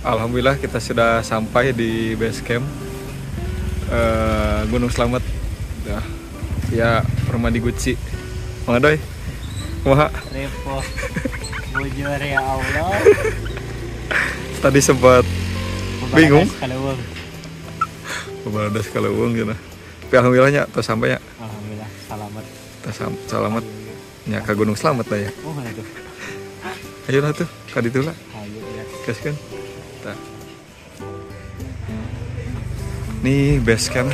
Alhamdulillah kita sudah sampai di base camp Gunung Slamet ya Permadi Guci. Mang Adoy, kumaha? Repo, bujur ya Allah. Tadi sempat bingung. Kalawang. Ada sekalawung gitu. Tapi alhamdulillahnya terus sampai ya. Alhamdulillah selamat. Selamat nya ke Gunung Slamet lah ya. Oh mana tuh? Ayo lah tuh, ka ditu lah. Ayo ya. Gaskeun. Tah. Nih base camp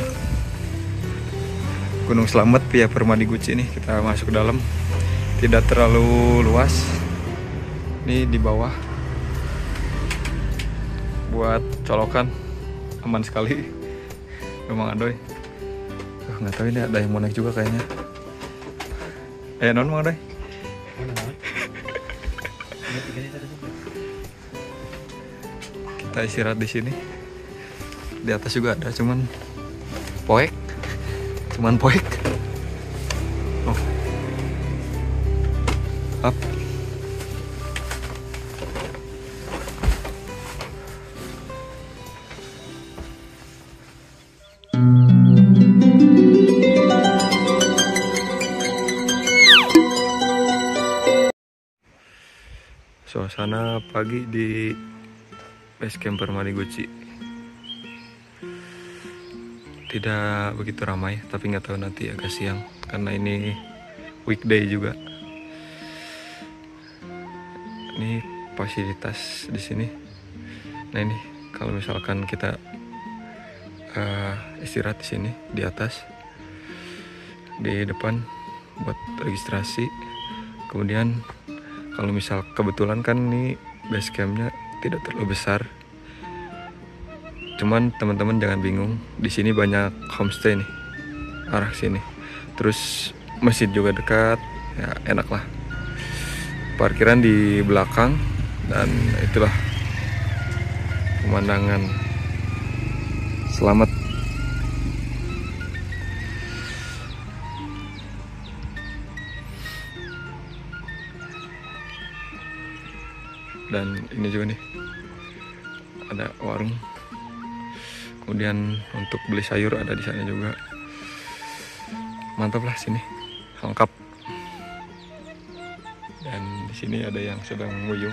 Gunung Slamet via Permadi Guci nih, kita masuk ke dalam. Tidak terlalu luas. Nih di bawah buat colokan aman sekali. Memang Adoy. Nggak tahu ini ada yang mau naik juga kayaknya. Non Mang Adoy. Kita istirahat di sini. Di atas juga ada, cuman poek. Oh. Up. Suasana pagi di base camp Permadi Guci tidak begitu ramai, tapi nggak tahu nanti agak siang karena ini weekday juga. Ini fasilitas di sini. Nah ini kalau misalkan kita istirahat di sini di atas, di depan buat registrasi. Kemudian kalau misal kebetulan kan nih base campnya tidak terlalu besar, cuman teman-teman jangan bingung, di sini banyak homestay nih arah sini, terus masjid juga dekat, ya enak lah. Parkiran di belakang dan itulah pemandangan Slamet. Dan ini juga nih ada warung. Kemudian untuk beli sayur ada di sana juga. Mantap lah sini, lengkap. Dan di sini ada yang sedang nguyung.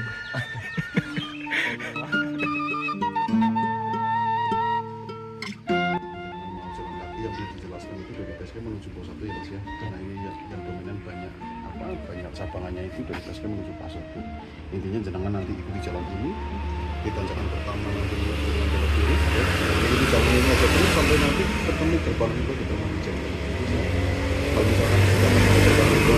Yang dijelaskan itu dari basecamp menuju pos 1 ya Mas ya. Karena ini yang dominan banyak cabangannya itu dari basecamp menuju pos 1. Intinya jenengan nanti ikuti jalan ini. Di tanjakan pertama nanti dengan belok kiri ya. Ikuti jalan ini aja terus sampai nanti ketemu gerbang itu di Permadi Jengkel. Kalau misalkan kita menuju gerbang itu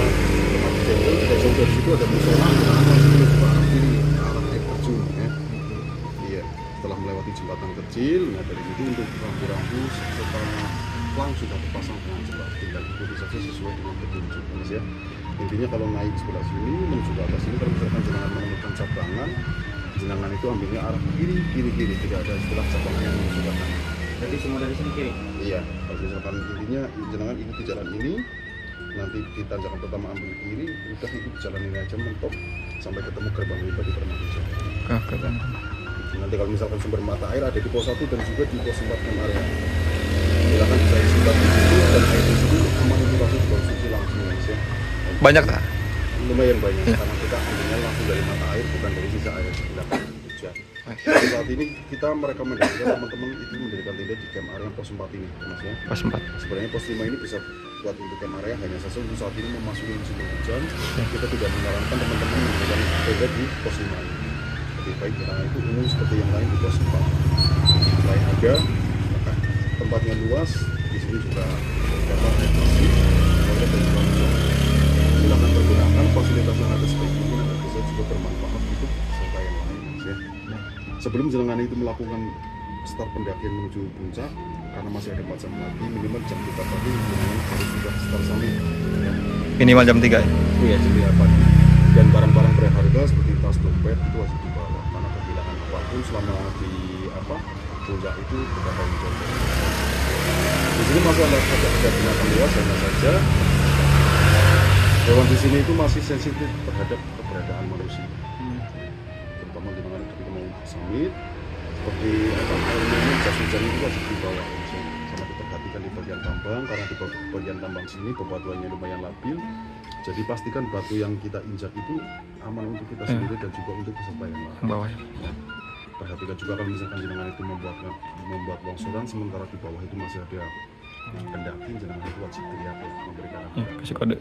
Permadi Jengkel, tidak jauh dari situ ada musola, jenengan langsung menuju ke arah kiri, ke arah air terjun ya. Iya, setelah melewati jembatan kecil, nah dari itu untuk rambu-rambu serta pelang sudah terpasang dengan jelas, tinggal ikuti saja sesuai dengan petunjuk Mas ya. Intinya kalau naik sebelah sini menuju ke atas ini, kalau misalkan jenengan menemukan cabangan, jenengan itu ambilnya arah kiri, tidak ada istilah cabangan yang menuju ke kanan. Jadi semua dari sini kiri. Iya, kalau misalkan intinya jenengan ikuti jalan ini, nanti di tanjakan pertama ambil kiri, udah ikuti jalan ini aja mentok sampai ketemu gerbang lipat di Permadi Jengkel. Nanti kalau misalkan sumber mata air ada di pos 1 dan juga di pos 4 area. Silakan bisa isikan di situ dan air di situ aman itu langsung dikonsumsi langsung Mas ya. Banyak tak? Lumayan banyak karena kita ambilnya langsung dari mata air, bukan dari sisa air di belakang hujan. Saat ini kita merekomendasikan teman-teman itu mendirikan tenda di camp area pos 4 ini Mas ya. Pos 4. Sebenarnya pos 5 ini bisa buat untuk camp area, hanya saja untuk saat ini memasuki musim hujan, kita tidak menyarankan teman-teman mendirikan tenda di pos 5 ini. Lebih baik karena itu umum seperti yang lain di pos 4. Selain ada tempatnya luas, di sini juga dapat air bersih, toilet dan juga musola. Silakan pergunakan fasilitas yang ada sebaik mungkin agar bisa juga bermanfaat untuk serta yang lain ya. Sebelum jenengan itu melakukan start pendakian menuju puncak, karena masih ada 4 jam lagi, minimal jam 3 pagi jenengan harus sudah start summit ya. Minimal jam 3 ya? Iya, jam 3 pagi. Dan barang-barang berharga seperti tas, dompet itu harus dibawa karena kehilangan apapun selama di puncak itu kita tanggung jawab. Di sini masih ada binatang luas, hanya saja hewan di sini itu masih sensitif terhadap keberadaan manusia. Terutama jenengan ketika mau summit, seperti apa air minum, jas hujan itu wajib dibawa. Sama diperhatikan di bagian tambang, karena di bagian tambang sini bebatuannya lumayan labil. Jadi pastikan batu yang kita injak itu aman untuk kita sendiri dan juga untuk peserta yang lain. Bawah. Ya. Perhatikan juga kalau misalkan jenengan itu membuat longsoran sementara di bawah itu masih ada pendaki, jenengan itu wajib teriak ya, memberikan Ya, kasih kode.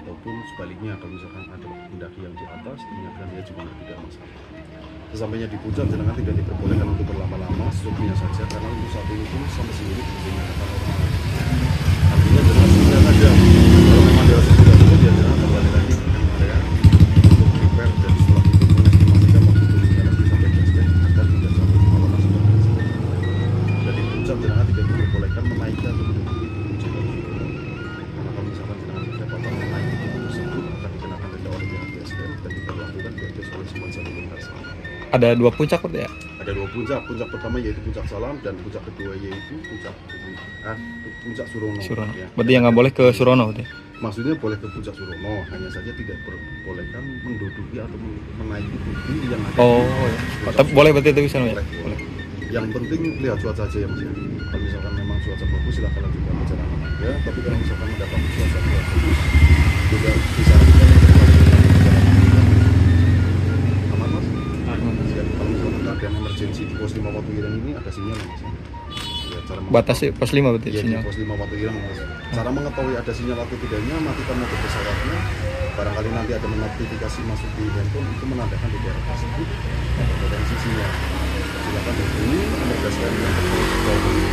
ataupun sebaliknya kalau misalkan ada pendaki yang di atas ingatkan dia juga tidak masalah. Sesampainya di puncak jenengan tidak diperbolehkan untuk berlama-lama, secukupnya saja karena untuk saat ini pun sampai sini dinyatakan orang. Artinya jenengan sudah aja kalau memang dirasa sudah cukup ya jenengan kembali lagi ke area untuk prepare dan setelah itu mengestimasikan waktu turunnya lagi sampai basecamp agar tidak sampai pengalaman seperti ini. Jadi puncak jenengan tidak diperbolehkan menaiki atau menduduki gunung Jabal Surono. Karena kalau misalkan jenengan kedapatan menaiki gunung tersebut akan dikenakan denda oleh pihak basecamp dan diberlakukan bebas oleh semua jalur lintas. Ada 2 puncak kok ya? Ada 2 puncak, puncak pertama yaitu puncak Salam dan puncak kedua yaitu puncak Surono. Surono. Ya. Berarti yang nggak boleh ke Surono deh. Maksudnya boleh ke puncak Surono, hanya saja tidak diperbolehkan menduduki atau menaiki bukit yang ada. Oh, di tapi boleh berarti itu bisa ya? boleh. Yang penting lihat cuaca aja ya Mas ya. Kalau misalkan memang cuaca bagus silahkan lanjutkan perjalanan Anda, tapi kalau misalkan mendapat cuaca tidak bagus, juga disarankan untuk melakukan perjalanan aman Mas. Ya, kalau misalkan keadaan emergency di pos 5 Watu Ireng ini ada sinyal Mas. Ya, cara Batasnya pos 5 berarti Iya, di sinyal. pos 5 Watu Ireng Mas. Cara mengetahui ada sinyal atau tidaknya, matikan mode pesawatnya. Barangkali nanti ada notifikasi masuk di handphone itu menandakan di daerah tersebut ada potensi sinyal. Silakan hubungi nomor basecamp yang tertulis di bawah ini.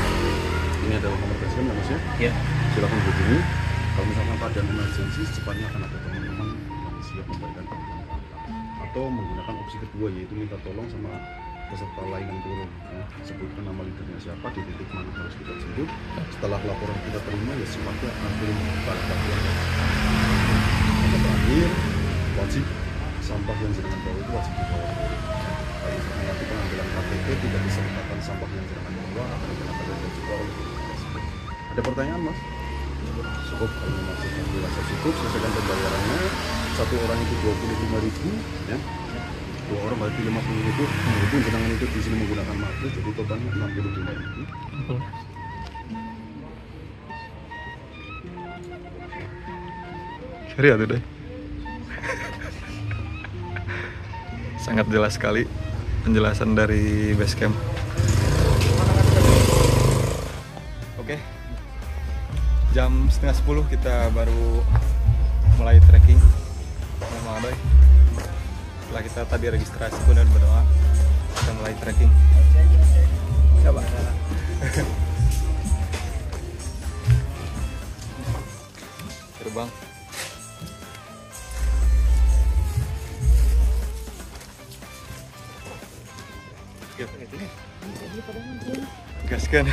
Ini adalah nomor basecamp ya Mas ya. Iya. Silakan hubungi. Kalau misalkan keadaan emergency, secepatnya akan ada teman-teman yang siap memberikan bantuan. Atau menggunakan opsi kedua yaitu minta tolong sama peserta lain yang turun ya. Sebutkan nama leadernya siapa, di titik mana harus kita jemput. Setelah laporan kita terima ya sifatnya ambil barang bantuan. Yang terakhir wajib sampah yang jenengan bawa itu wajib dibawa turun. Kalau misalkan nanti pengambilan KTP tidak disertakan sampah yang jenengan bawa akan dikenakan denda juga oleh petugas. Ada pertanyaan Mas? Cukup, kalau memang sudah dirasa cukup selesaikan pembayarannya. Satu orang itu 25.000 ya. 2 orang berarti 50.000. Walaupun jenengan itu di sini menggunakan matre, jadi totalnya 65.000. Serius tuh deh. Sangat jelas sekali penjelasan dari basecamp. Oke, jam 9:30 kita baru mulai trekking sama Adoy. Setelah kita tadi registrasi pun dan berdoa, kita mulai trekking. Coba. Terbang. Gaskan.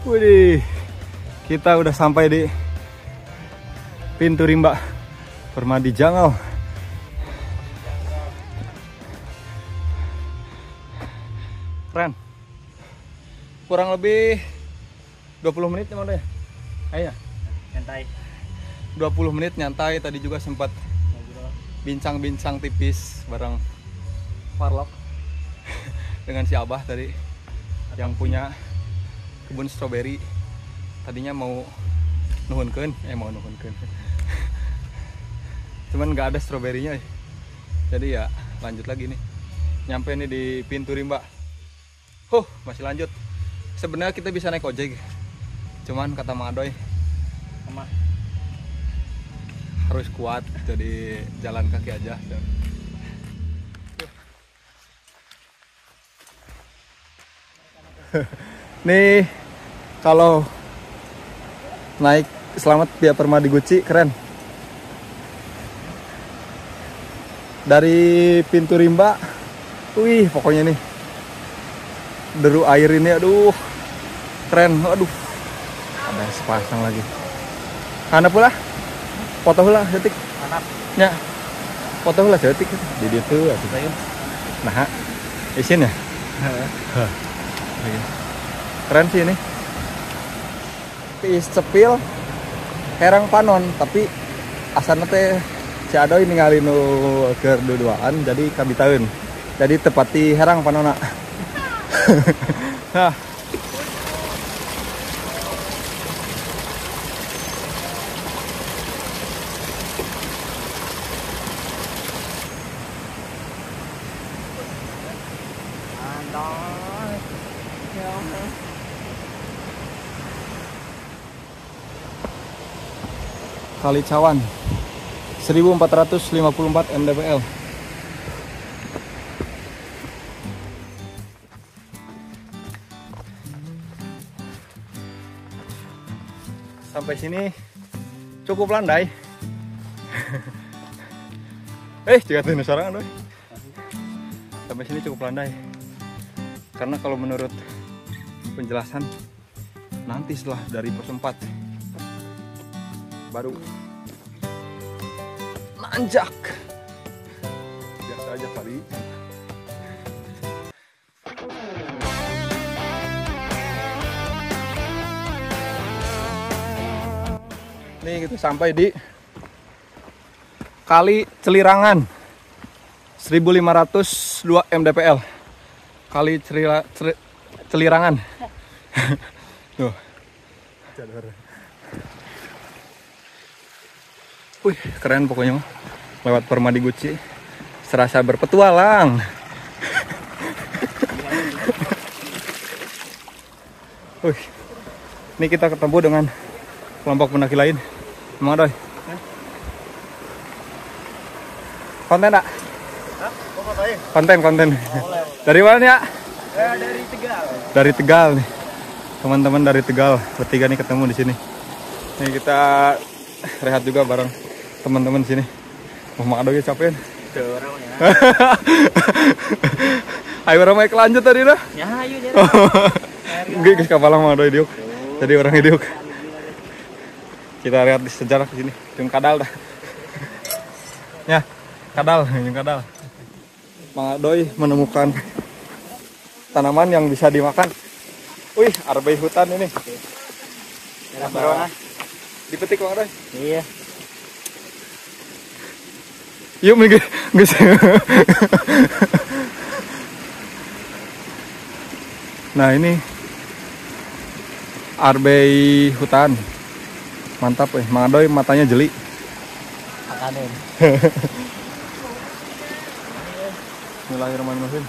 Widih, kita udah sampai di pintu rimba Permadi Jangau. Keren. Kurang lebih 20 menit ya Manda ya? Ayo. Santai. 20 menit nyantai, tadi juga sempat Ngobrol. bincang-bincang tipis bareng Farlok dengan si Abah tadi yang punya kebun stroberi. Tadinya mau nuhunkeun, cuman nggak ada stroberinya, jadi ya lanjut lagi nih. Nyampe nih di pintu rimba. Masih lanjut. Sebenarnya kita bisa naik ojek, cuman kata Mang Adoy Sama. harus kuat, jadi jalan kaki aja. Nih kalau naik selamat via Permadi Guci keren. Dari pintu rimba, wih pokoknya nih deru air ini, aduh keren, aduh ada sepasang lagi. Karena pula foto lah detik. Anak. Ya, foto lah detik. Jadi itu, nah Isin ya? Keren sih ini. Tiis cepil herang panon, tapi asana teh si Adoy ningali nu keur duduaan jadi kabitaeun. Jadi tepati herang panona. Nah. Kali Cawan 1454 mdpl. Sampai sini cukup landai. Juga tuh sorangan doi. Sampai sini cukup landai. Karena kalau menurut penjelasan nanti setelah dari pos 4 baru nanjak. Biasa aja kali. Nih kita sampai di Kali Celirangan 1502 mdpl. Kali Celirangan. Tuh. Wih, keren pokoknya. Lewat Permadi Guci, serasa berpetualang. Wih, ini kita ketemu dengan kelompok pendaki lain. Emang Doy? Konten tak? Konten. Dari mana ya? Dari Tegal. Dari Tegal nih. Teman-teman dari Tegal bertiga nih ketemu di sini. Nih kita rehat juga bareng teman-teman sini. Mau Doy capek. Ayo orang mau lanjut tadi dah. Ya, ayo jadi. Guys, kapalang mau Doy diuk. Jadi orang diuk. Kita lihat di sejarah di sini. Jeung kadal dah. Ya, kadal. Mang Doy menemukan tanaman yang bisa dimakan. Wih, arbei hutan ini. Merah berwarna. Dipetik Mang Doy. Iya. Yuk, guys. Nah, ini arbei hutan. Mantap, Mang Doy matanya jeli. Makanin. Bismillahirrahmanirrahim.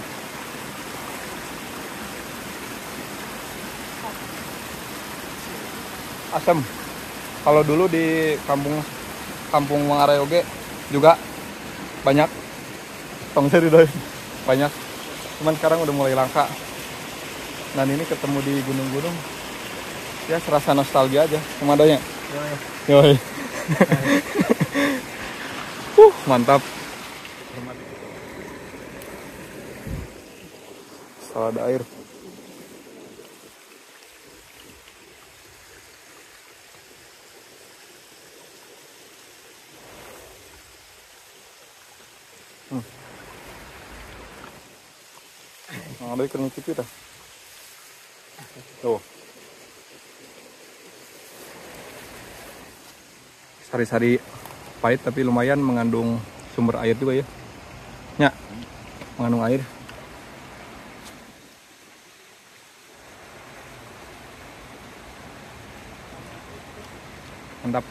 Asam. Kalau dulu di kampung Mangareoge juga banyak tongseri Doy. Banyak. Cuman sekarang udah mulai langka. Dan ini ketemu di gunung-gunung. Ya serasa nostalgia aja sama Doynya. Yoi. Mantap. Salada air. Ada ikan ngicipi dah. Tuh. Sari-sari pahit tapi lumayan mengandung sumber air juga ya. Ya, mengandung air. Mantap.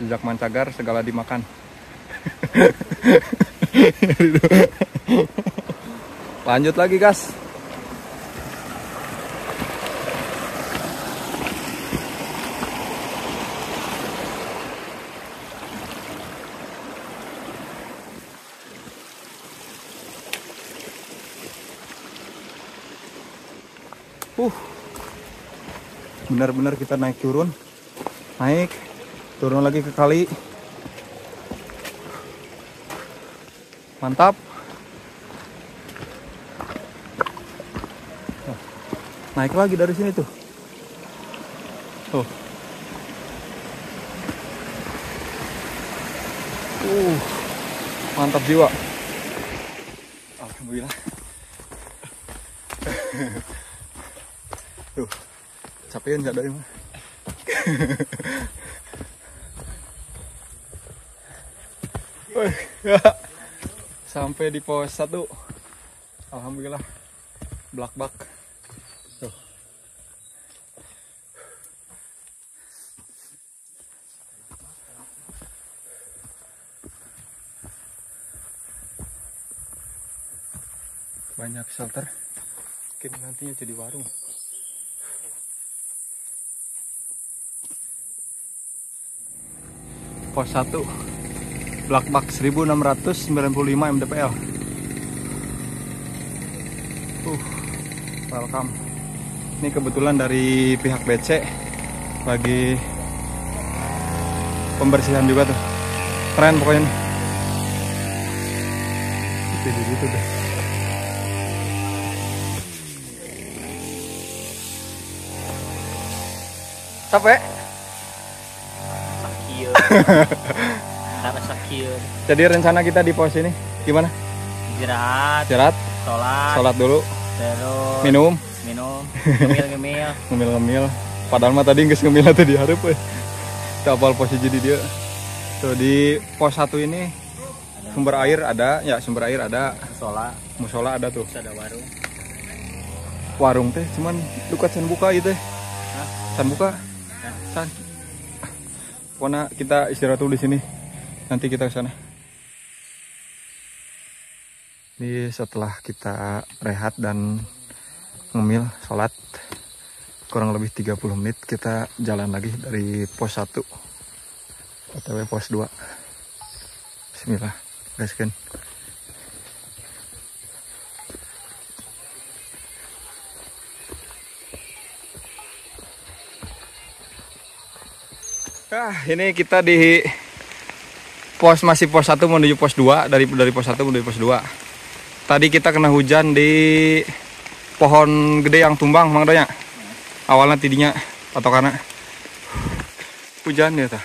Jejak mancagar segala dimakan. Lanjut lagi, gas. Benar-benar kita naik turun lagi ke kali. Mantap. Naik lagi dari sini tuh. Mantap jiwa. Alhamdulillah Tuh, capein nggak dari mah. Sampai di pos 1. Alhamdulillah, blak-bak. Tuh. Banyak shelter, mungkin nantinya jadi warung. Pos 1 Blak-bak 1695 mdpl. Welcome. Ini kebetulan dari pihak BC lagi pembersihan juga tuh. Keren pokoknya nih. Gitu deh. Capek? Sakit. Karena sakit. Jadi rencana kita di pos ini gimana? Istirahat. Sholat dulu. Terus Minum. Ngemil. Padahal mah tadi nggak ngemil tadi harap. Kita apal posisi jadi dia. Tuh di pos 1 ini sumber air ada. Musola ada tuh. Terus ada warung. Warung teh cuman dekat can buka itu. Can buka. Can. Pokoknya kita istirahat dulu di sini. Nanti kita ke sana. Ini setelah kita rehat dan ngemil, sholat kurang lebih 30 menit kita jalan lagi dari pos 1 OTW pos 2. Bismillah, gaskeun. Ini kita di masih pos 1 menuju pos 2, dari pos 1 menuju pos 2. Tadi kita kena hujan di pohon gede yang tumbang, Mang Donya. Awalnya tidinya patokannya hujan ya ta.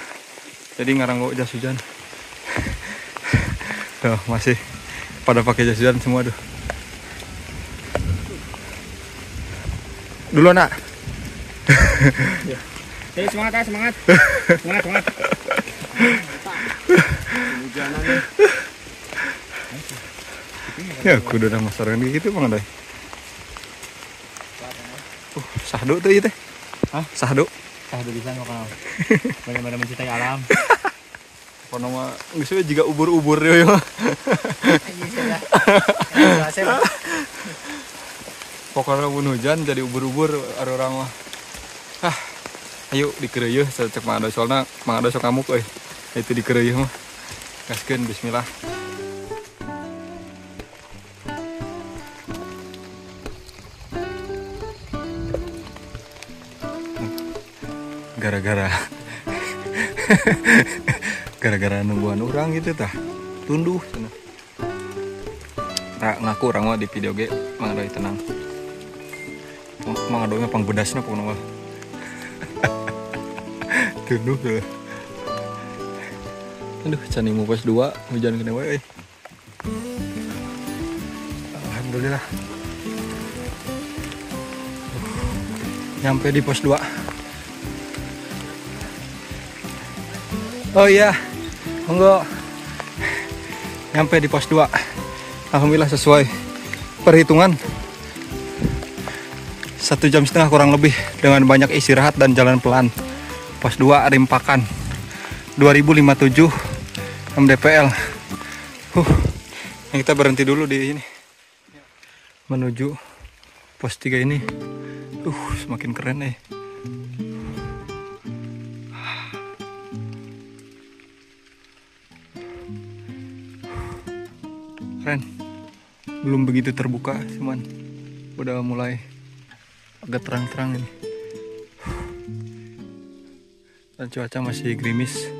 Jadi ngarang jas hujan. Tuh, masih pada pakai jas hujan semua tuh. Dulu nak. Jadi semangat. Semangat. Hujanan. Ya kudu udah masaran gitu Mang Doy. Sahdu tuh itu. Hah? Sahdu bisa ngobrol. Benar-benar mencintai alam. Kono mah geus we jiga ubur-ubur ya. Pokoknya mun hujan jadi ubur-ubur orang mah. Ayo dikeureuh cek Mang Adoy soalna Mang Adoy sok ngamuk euy. Itu dikeureuh mah. Gaskeun bismillah. Gara-gara nungguan orang gitu tah tunduh sana. Tak ngaku orang mah di video ge Mang Adoy tenang. Mang Adoy mah pangbedasna pokona mah. Tunduh tuh. Aduh can imu pos 2 hujan kena wae. Alhamdulillah. Nyampe di pos 2. Oh iya, monggo. Nyampe di pos 2. Alhamdulillah sesuai perhitungan 1,5 jam kurang lebih dengan banyak istirahat dan jalan pelan. Pos 2 Rimpakan 2057 mdpl. Kita berhenti dulu di sini menuju pos 3 ini. Semakin keren nih. Keren. Belum begitu terbuka, cuman udah mulai agak terang-terang ini. Dan cuaca masih gerimis.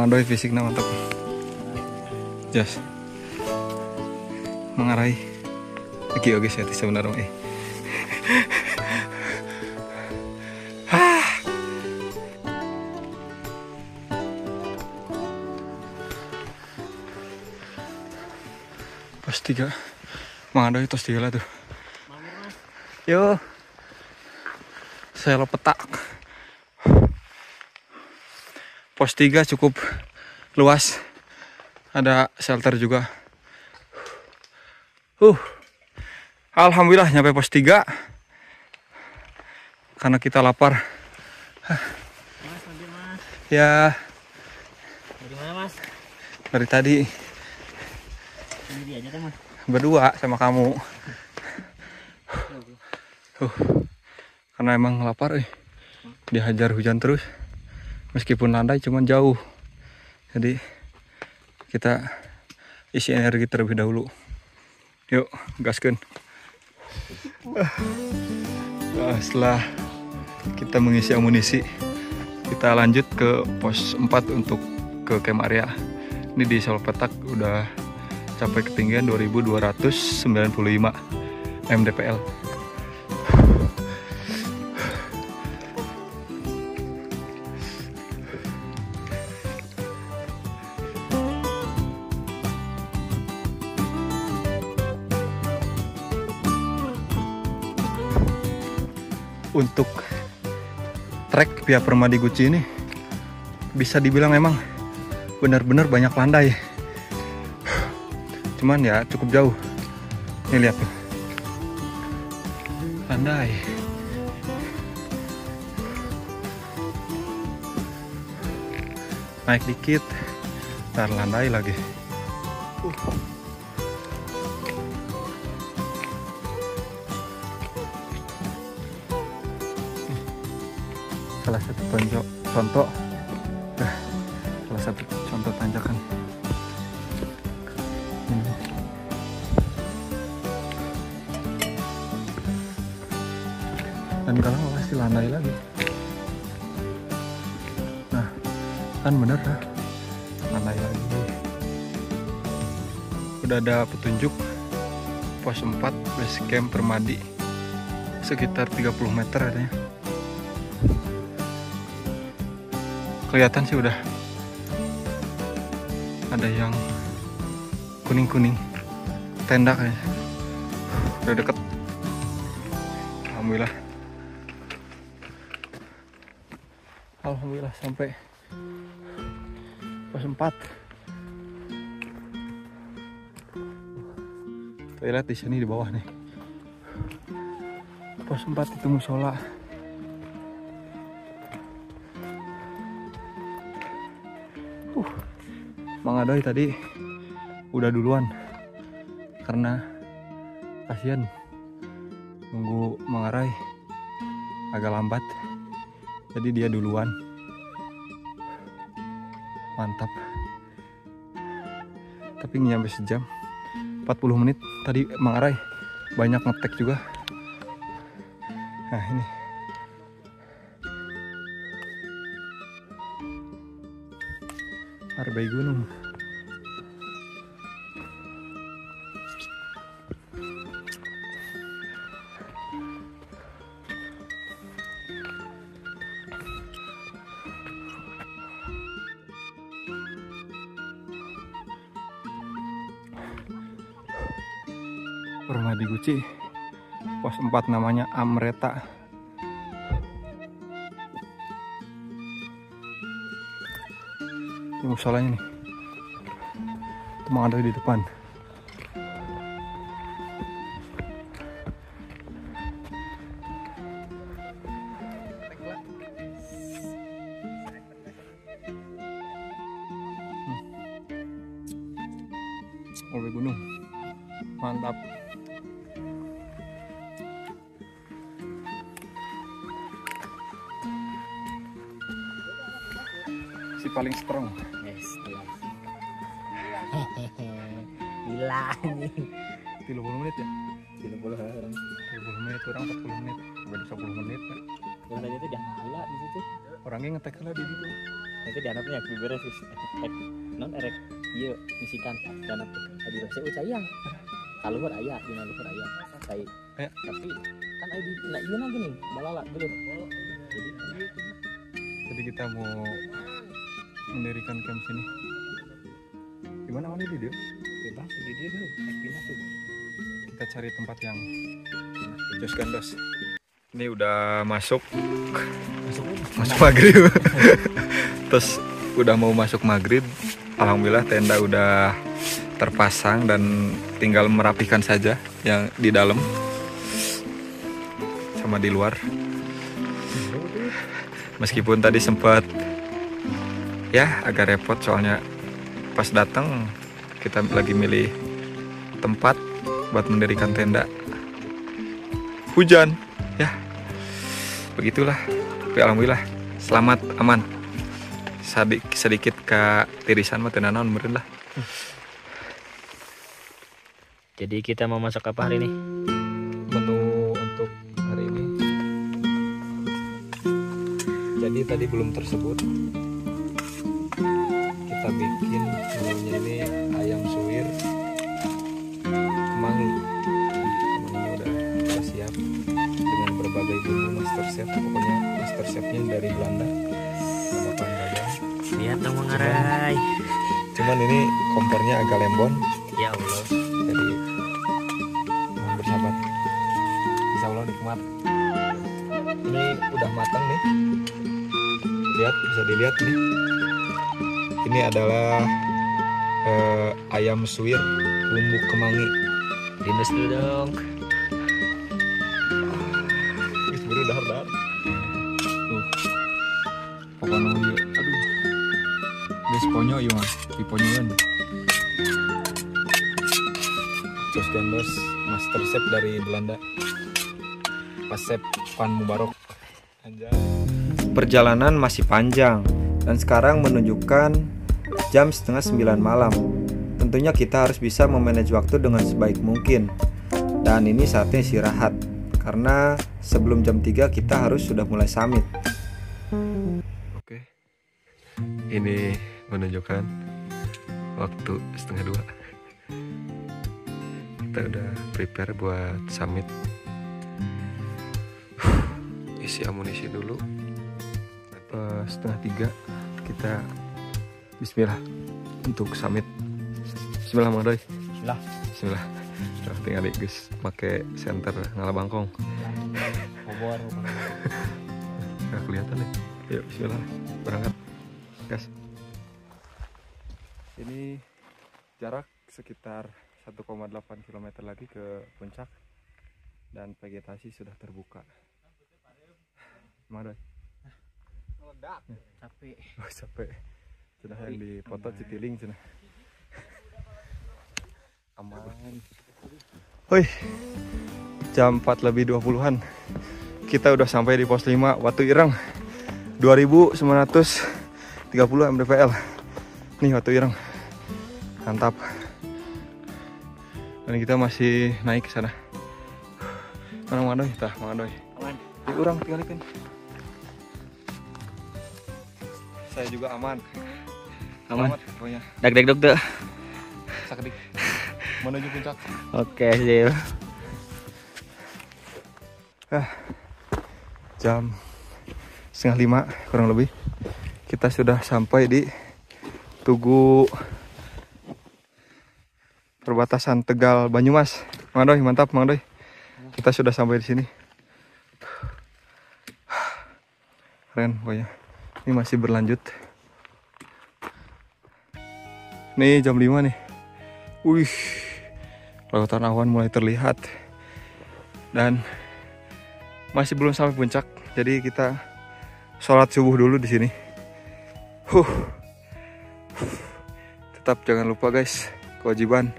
Mang Adoy fisiknya mantap. Jas. Mengarahi. Oke saya sebenarnya. Pos 3. Mang Adoy tos 3 lah tuh. Yo. Saya lo petak. Pos 3 cukup luas. Ada shelter juga. Alhamdulillah nyampe pos 3. Karena kita lapar. Mas, nanti mas. Ya, Dari mana mas? dari tadi Sendiri aja kan mas. berdua sama kamu. Karena emang lapar dihajar hujan terus. Meskipun landai cuman jauh. Jadi kita isi energi terlebih dahulu. Yuk, gaskan. Setelah kita mengisi amunisi, kita lanjut ke pos 4 untuk ke camp area. Ini di Salpetak udah capai ketinggian 2295 mdpl. Untuk trek via Permadi Guci ini bisa dibilang emang benar-benar banyak landai. Cuman ya cukup jauh. Nih lihat tuh. Landai. Naik dikit, ntar landai lagi. Salah satu contoh tanjakan ini. Dan kalau pasti landai lagi. Nah, kan bener lah, landai lagi. Udah ada petunjuk pos 4 base camp Permadi, sekitar 30 meter adanya. Kelihatan sih udah ada yang kuning-kuning, tenda kayaknya udah deket. Alhamdulillah sampai pos 4. Toilet di sini di bawah nih. Pos 4 itu musola. Mang Adoy tadi udah duluan karena kasihan nunggu Mang Aray agak lambat, jadi dia duluan. Mantap. Tapi nyampe sejam 40 menit. Tadi Mang Aray banyak ngetek juga. Nah ini Arbai Gunung. Permadi Guci, pos 4 namanya Amreta. Ini musolanya nih, Mang Adoy di depan. Arbai Gunung, mantap. Si paling strong. Yes, gila nih. 30 menit ya? 30 orang. 30 menit, orang 40 menit. Udah 10 menit kan? Yang tadi itu udah nyala di situ. Orangnya ngetek lah di situ. Itu dianapnya beberes non erek iya misikan dianap adi rasa sayang kalau luar ayah di luhur ayah kayak tapi kan adi nah iya lagi nih balala belum Jadi kita mau mendirikan camp sini. Gimana mana dia? bebas di dia dulu pindah tuh Kita cari tempat yang jos gandos. Ini udah masuk maghrib. Terus udah mau masuk maghrib. Alhamdulillah tenda udah terpasang dan tinggal merapikan saja yang di dalam sama di luar. Meskipun tadi sempat ya agak repot soalnya pas datang kita lagi milih tempat buat mendirikan tenda. Hujan, ya begitulah. Tapi alhamdulillah selamat aman. Sedikit ke tirisan mah tenan naon meureun lah. jadi kita mau masak apa hari ini Menu untuk hari ini. Jadi tadi belum tersebut. Kita bikin menunya ini ayam suwir kemangi. Kemanginya udah siap dengan berbagai bumbu master chef. Pokoknya master chefnya dari Belanda. Bapak Dadang. lihat dong mengarai Cuman ini kompornya agak lembon. ya Allah Jadi mohon bersabar. Insya Allah nikmat. Ini udah matang nih. Lihat, bisa dilihat nih. Ini adalah ayam suwir bumbu kemangi. dinas dulu dong Wis baru dahar. Tuh. Pokoknya aduh. Wis ponyo ieu mah, diponyoan. Jos gandos master chef dari Belanda. Pasep Van Mubarok. Anjay. Perjalanan masih panjang dan sekarang menunjukkan jam 8:30 malam. Tentunya kita harus bisa memanage waktu dengan sebaik mungkin. Dan ini saatnya istirahat karena sebelum jam 3 kita harus sudah mulai summit. Oke. Ini menunjukkan waktu 1:30. Kita udah prepare buat summit. Isi amunisi dulu. 2:30 kita bismillah untuk summit. Bismillah Mang Doy. Bismillah. Nah, tinggal guys pakai center ngalah bangkong. obor Nggak kelihatan deh. Yuk bismillah berangkat. Gas. Ini jarak sekitar 1,8 km lagi ke puncak dan vegetasi sudah terbuka. Mang Doy. capek Oh, capek. Sudah yang dipoto Citiling cenah. Aman. Woi. Jam 4:20-an. Kita udah sampai di pos 5 Watu Ireng. 2930 mdpl. Nih Watu Ireng. Mantap. Dan kita masih naik ke sana. Mana Mang Doy? Tah, Mang Doy. aman Di urang tinggalin. Saya juga aman. aman Selamat pokoknya. dak dek dok tuh Sakedik. Menuju puncak. oke sih Jam 4:30 kurang lebih. Kita sudah sampai di Tugu perbatasan Tegal Banyumas. Mang Doy, mantap Mang Doy. Kita sudah sampai di sini. Keren pokoknya. Ini masih berlanjut. Nih jam 5 nih. Wih. Lautan awan mulai terlihat. Dan masih belum sampai puncak. Jadi kita sholat subuh dulu di sini. Tetap jangan lupa guys, kewajiban.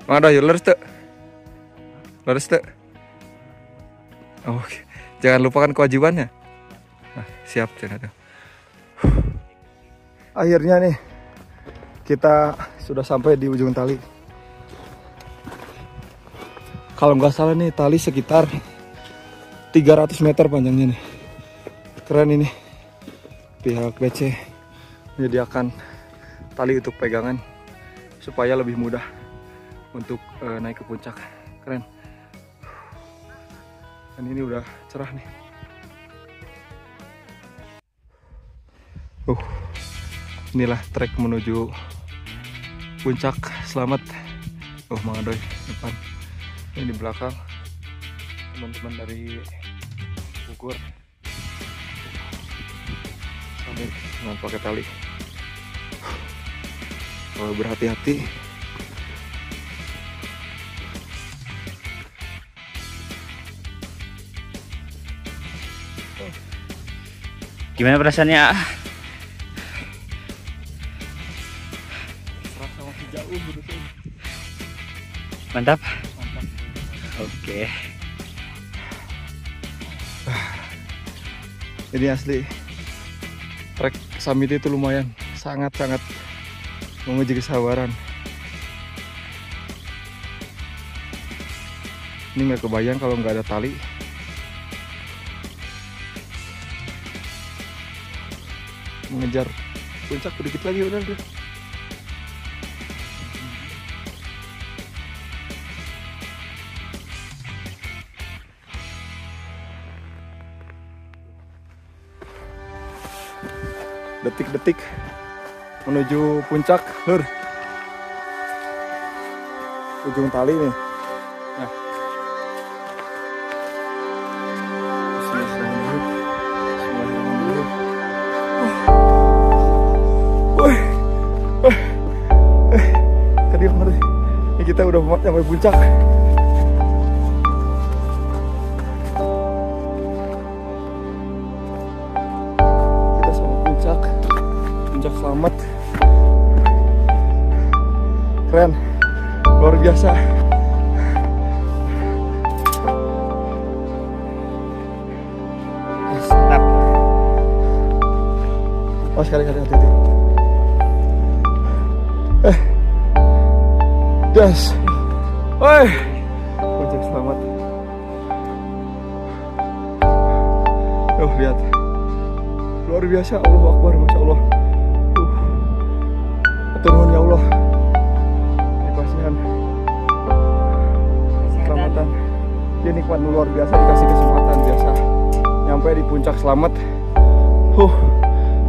Mang Doy, leres tuh. Leres tuh. Oh, jangan lupakan kewajibannya. Nah, siap jangan. Akhirnya nih kita sudah sampai di ujung tali. Kalau nggak salah nih tali sekitar 300 meter panjangnya nih. Keren ini. pihak BC menyediakan tali untuk pegangan supaya lebih mudah untuk naik ke puncak. Keren. Dan ini udah cerah nih. Inilah trek menuju puncak. Selamat. Mang Adoy depan. Ini di belakang teman-teman dari Bogor. Sampai dengan pakai tali. Berhati-hati. Gimana perasaannya? Terasa masih jauh berusaha. Mantap. Mantap. Oke. Ini asli trek summit itu lumayan, sangat-sangat menguji kesabaran. Ini nggak kebayang kalau nggak ada tali. Mengejar puncak sedikit lagi udah deh. Detik-detik menuju puncak, Lur. Ujung tali nih. Nah. Tadi bener. Ini kita udah sampai puncak. Puncak selamat, keren, luar biasa. Mantap. Oh sekali-kali hati-hati. Das, woi, puncak selamat. Lihat, luar biasa. Allahu Akbar, Masya Allah. Turun ya Allah, ini kasihan, keselamatan. Dia nikmat luar biasa, dikasih kesempatan biasa nyampe di puncak selamat.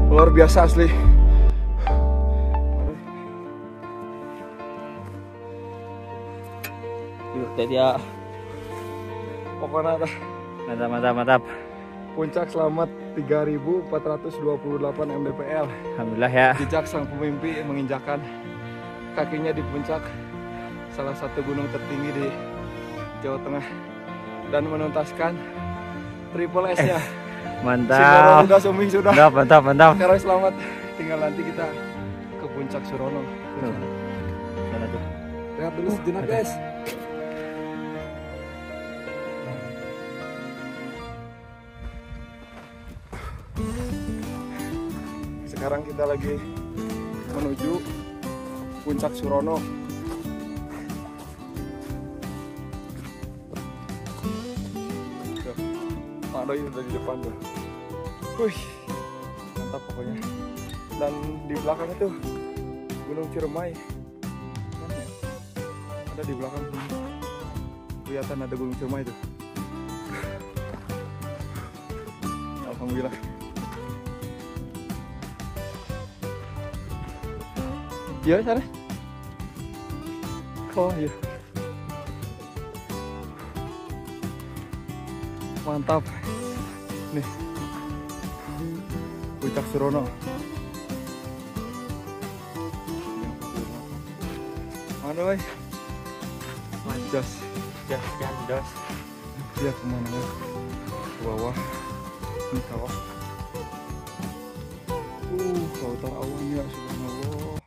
Luar biasa asli. Yuk dia. Pokoknya Mantap. puncak selamat 3.428 mdpl. Alhamdulillah ya. Jejak sang pemimpi menginjakan kakinya di puncak salah satu gunung tertinggi di Jawa Tengah dan menuntaskan triple S-nya. Mantap. Sudah Sumi sudah. Mantap. Sekarang selamat. Tinggal nanti kita ke puncak Surono. Sana tuh. Lihat dulu sejenak guys. Sekarang kita lagi menuju puncak Surono. Pak Doi udah di depan tuh. Wih, mantap pokoknya. Dan di belakang itu Gunung Ciremai. Ada di belakang sini. Kelihatan ada Gunung Ciremai itu. Alhamdulillah. Iya sana. Oh iya. Mantap. Nih. Puncak Surono. Mana woi? Manjas. Jandos. Dia kemana ya? Ke bawah. Ini kawah. Lautan awannya subhanallah.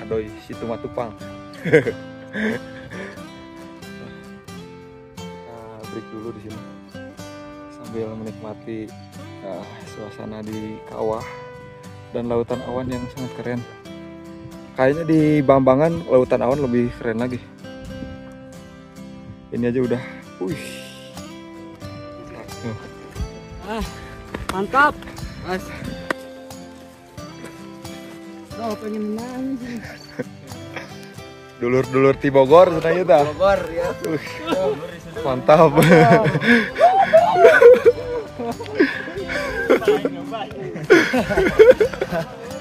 Adoy, situ Matupang. Break dulu di sini sambil menikmati suasana di kawah dan lautan awan yang sangat keren. Kayaknya di Bambangan lautan awan lebih keren lagi. Ini aja udah, Mantap. Mas. Oh, pengen nangis ini. Dulur-dulur ti Bogor sebenarnya dah. Bogor ya. Mantap.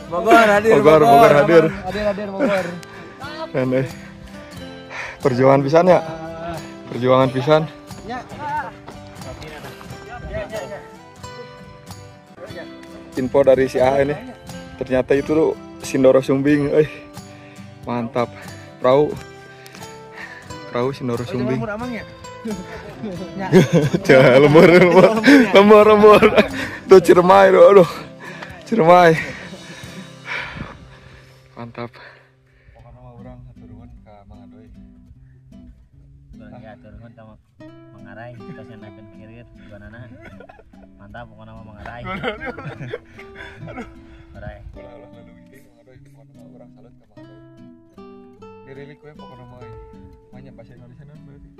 Bogor hadir. Bogor hadir. Hadir Bogor. Aneh. Perjuangan pisan ya. Perjuangan pisan. Info dari si A ini. Ternyata itu tuh Sindoro Sumbing. Mantap. Perahu Sindoro Sumbing. Lemur. Tuh Ciremai tuh, aduh. Ciremai. Mantap. Pokoknya mau orang turun ke Mangadoy. Orang ya turun sama Mangarai, kita naikkan kirir banana. Mantap pokoknya mau Mangarai. Aduh. Mangarai. Kalau lalu ini Mangadoy, pokoknya mau orang salut ke Mangadoy. Dirilik gue pokoknya mau banyak bahasa Indonesia nan berarti.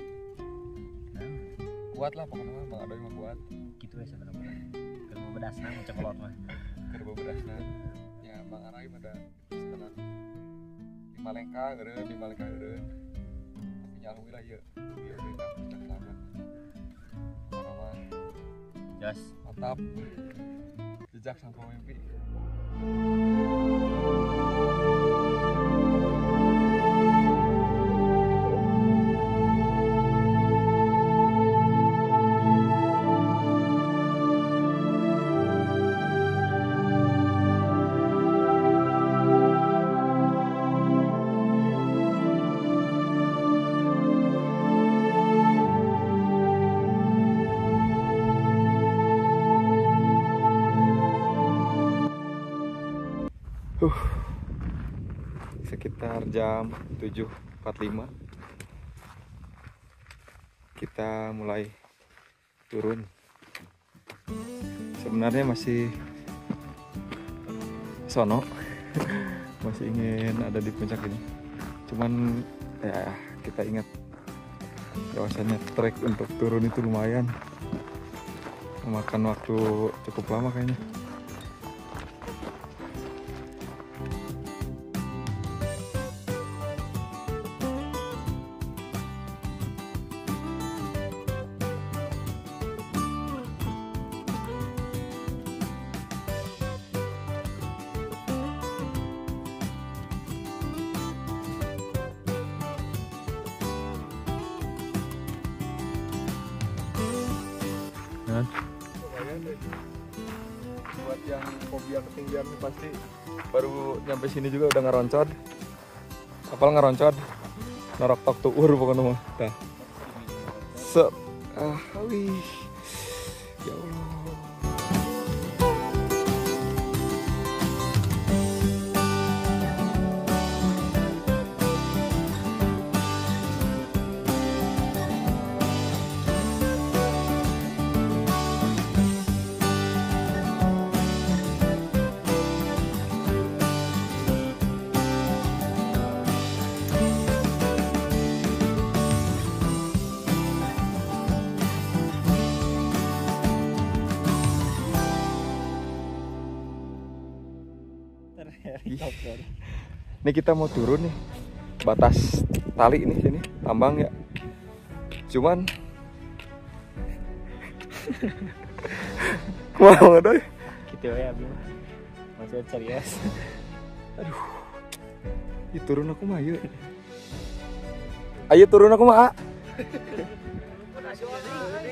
Kuat lah pokoknya mah Mangadoy mah kuat. Gitu ya sebenarnya. Kalau bedasna mau cekolot mah. Keur bedasna. Ya Mangarai mah da setelah di Malengka eureun. Tapi alhamdulillah ieu kita selamat. Pokoknya mah Jos. mantap. Jejak sang pemimpi. Sekitar jam 7.45 kita mulai turun. Sebenarnya masih sono masih ingin ada di puncak ini, cuman ya kita ingat bahwasannya trek untuk turun itu lumayan memakan waktu cukup lama kayaknya. Buat yang fobia ketinggian pasti baru nyampe sini juga udah ngeroncot. Apal ngeroncot? Narok tok tuur pokoknya mah. Dah. Set. Wih. Ya Allah. Ini kita mau turun nih, batas tali ini sini, tambang ya. Cuman mau doi. Gitu ya, Bim. Masih serius. Aduh. Ih, turun aku mah ayo. Ayo turun aku mah.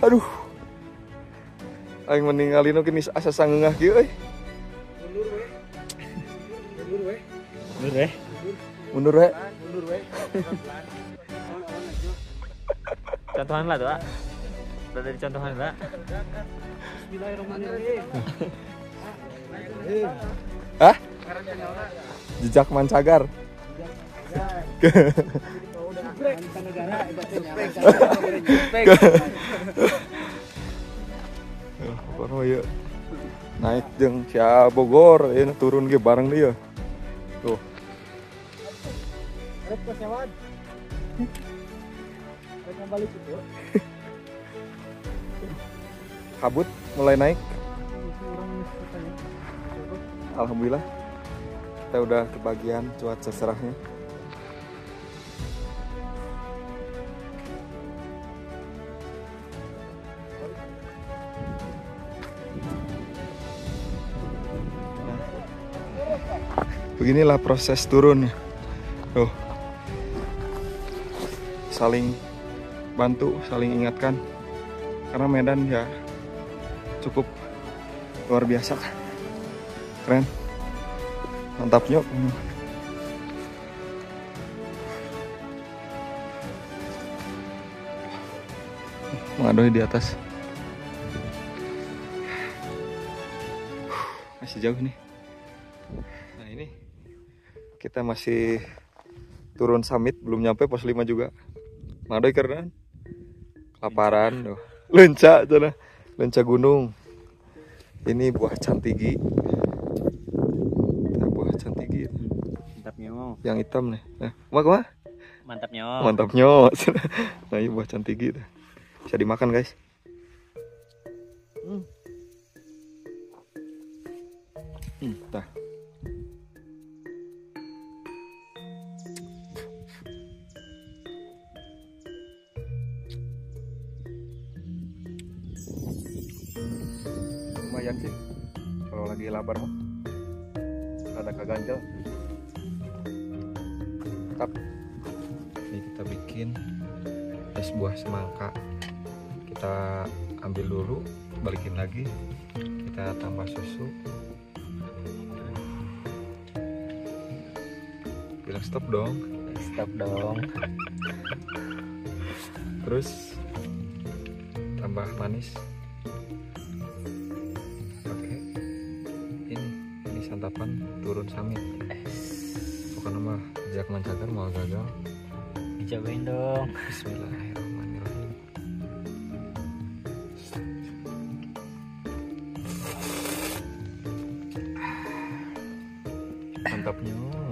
Aduh. Aing meninggalin oke nih asa sangeungah kieu euy. Mundur we. Contohan lah tuh, Pak. Udah dari contohan lah. Bismillahirrahmanirrahim. Hah? Jejak mancagar. Pokoknya yuk naik jeung sia Bogor, ini turun ge bareng dia. Tuh. Kabut mulai naik. alhamdulillah kita udah kebagian cuaca cerahnya. Beginilah proses turun. Tuh. Saling bantu, saling ingatkan. Karena medan ya cukup luar biasa. Keren. Mantap nyok. Mengadoi di atas. Masih jauh nih. Nah ini kita masih turun summit, belum nyampe pos 5 juga. Madoi karena kelaparan, tuh. Lenca sana, lenca gunung. Ini buah cantigi. Nah, buah cantigi. Mantap nyo. Yang hitam nih. Nah, kemana? Mantap nyo. Mantap nyo. Nah, ini buah cantigi. Bisa dimakan guys. Nah. Lumayan sih kalau lagi lapar mah, ada kaganjel. Mantap. Ini kita bikin es buah semangka. Kita ambil dulu, balikin lagi, kita tambah susu. Bilang stop dong. Stop dong. Terus tambah manis. Santapan turun summit. Pokoknya mah jak mancakan mau gagal. Dicobain dong. Bismillahirrahmanirrahim. Mantapnya.